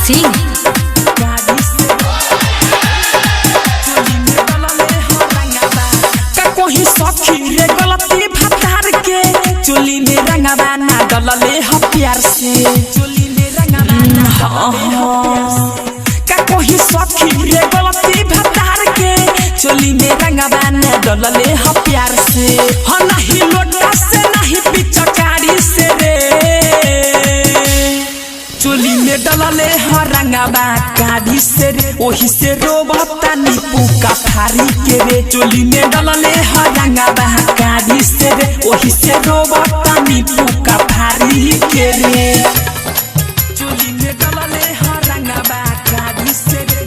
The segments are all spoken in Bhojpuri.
सिंह। कोई सखी रे गलती भतार के चोली में रंगवा ना डलले ह प्यार से चोली में रंगवा ना का कोई सखी रे गलती भतार के चोली में रंगवा ना डलले ह प्यार से ह नहीं लोटा से नहीं पिचकारी से रे चोली में डलले ह रंगवा काढ़ी से रे ओही से रोबता नीपू का थारी के रे चोली में डलले ह रंगवा काढ़ी से रे ओही से रोबता नीपू का थारी के रे चोली में डलले ह रंगवा काढ़ी से रे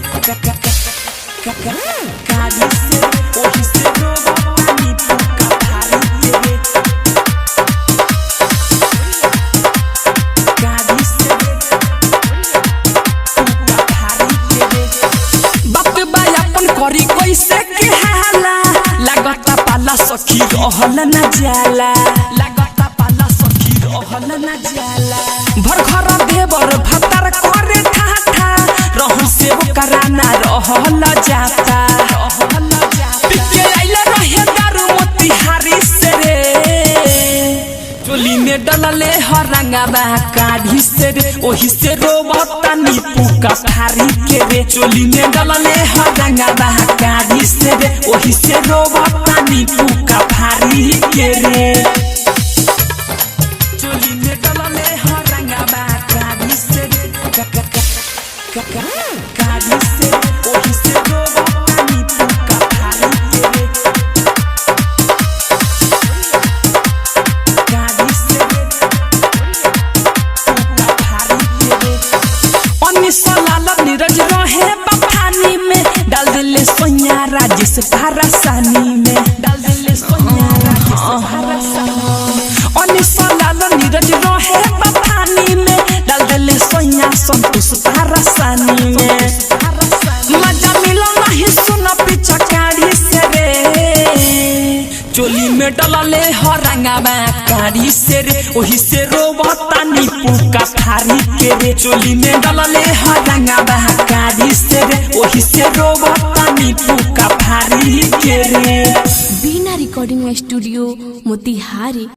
काढ़ी से ओही से रोबता नीपू का थारी के रे काढ़ी से करी कैसे के हाला लागता पाला सखी रहल न जाला लागता पाला सखी रहल न जाला भर घर देवर भतर करे ठाठा रहन से ओकरा ना रहल जाता पिके आइले रहे दारू मोतिहारी से रे चोली में डलले ह रंगवा काढ़ी से रे ओही से रोबता नीपू का थारी के रे चोली में डलले ह रंगवा काढ़ी से रे ओही से रोबता नीपू का थारी के रे चोली में डलले ह रंगवा काढ़ी से रे काढ़ी से ओही से रोबता नीपू का थारी के रे काढ़ी से नीरज रहे बफानी में डाल दिले सोनिया राजेश पारासानी में डाल दिले सोनिया राजेश पारासानी नीरज रहे बफानी में डाल दिले सोनिया संतोष पारासानी में मजा मिलो नहीं सुना पिचकारी से रे चोली में डलले ह रंगवा काढ़ी से रे ओही से रोबता नीपू का थारी के रे चोली में डलले ह रंगवा काढ़ी से रे ओही से रोबता नीपू का थारी के रे। बीना रिकॉर्डिंग स्टूडियो मोतिहारी।